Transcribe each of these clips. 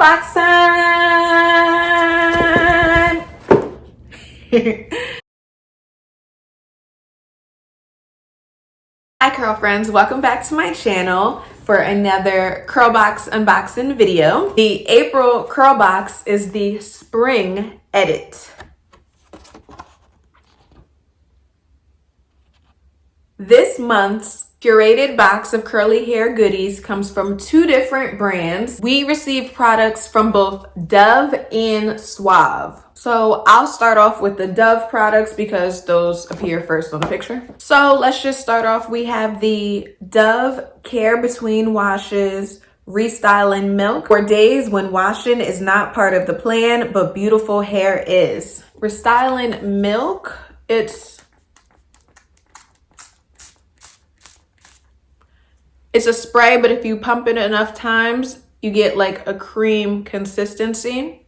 curlBOX time! Hi curl friends, welcome back to my channel for another curlBOX unboxing video. The April curlBOX is the spring edit. This month's curated box of curly hair goodies comes from two different brands. We received products from both Dove and Suave. So I'll start off with the Dove products because those appear first on the picture. So let's just start off. We have the Dove Care Between Washes Restyling Milk for days when washing is not part of the plan, but beautiful hair is. Restyling Milk, it's a spray, but if you pump it enough times, you get like a cream consistency.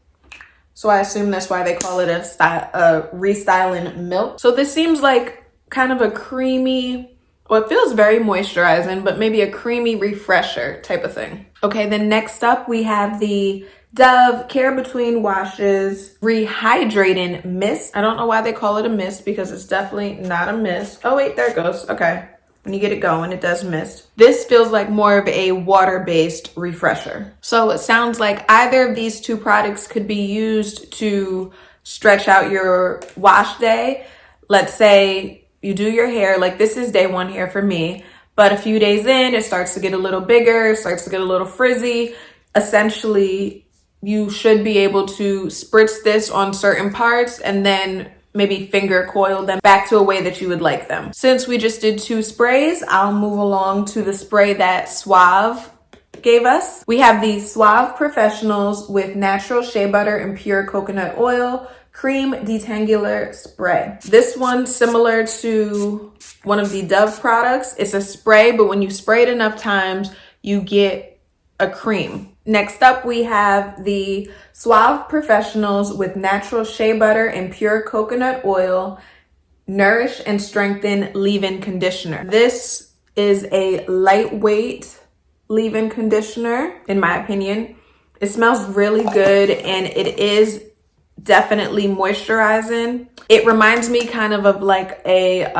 So I assume that's why they call it a restyling milk. So this seems like kind of a creamy, well, it feels very moisturizing, but maybe a creamy refresher type of thing. Okay, then next up we have the Dove Care Between Washes Rehydrating Mist. I don't know why they call it a mist because it's definitely not a mist. Oh wait, there it goes. Okay. When you get it going, it does mist. This feels like more of a water-based refresher. So it sounds like either of these two products could be used to stretch out your wash day. Let's say you do your hair, like this is day one here for me, but a few days in, it starts to get a little bigger, starts to get a little frizzy. Essentially, you should be able to spritz this on certain parts and then maybe finger coil them back to a way that you would like them. Since we just did two sprays, I'll move along to the spray that Suave gave us. We have the Suave Professionals with natural shea butter and pure coconut oil cream detangular spray. This one's similar to one of the Dove products. It's a spray, but when you spray it enough times, you get a cream. Next up, we have the Suave Professionals with natural shea butter and pure coconut oil, nourish and strengthen leave-in conditioner. This is a lightweight leave-in conditioner, in my opinion. It smells really good and it is definitely moisturizing. It reminds me kind of like a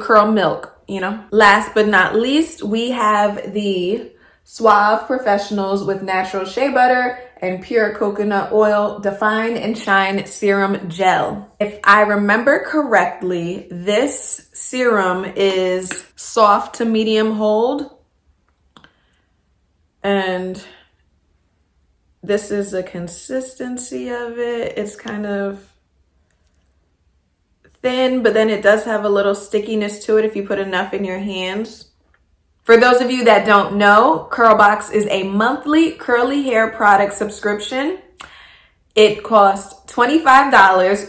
curl milk, you know? Last but not least, we have the Suave Professionals with natural shea butter and pure coconut oil define and shine serum gel. If I remember correctly, this serum is soft to medium hold, and this is the consistency of it. It's kind of thin, but then it does have a little stickiness to it if you put enough in your hands. For those of you that don't know, curlBOX is a monthly curly hair product subscription. It costs $25,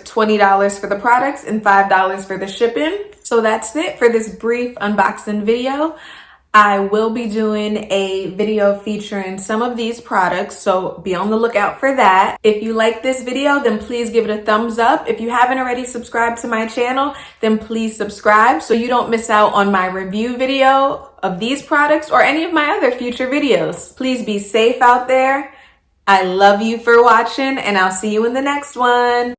$20 for the products and $5 for the shipping. So that's it for this brief unboxing video. I will be doing a video featuring some of these products, so be on the lookout for that. If you like this video, then please give it a thumbs up. If you haven't already subscribed to my channel, then please subscribe so you don't miss out on my review video of these products or any of my other future videos. Please be safe out there. I love you for watching, and I'll see you in the next one.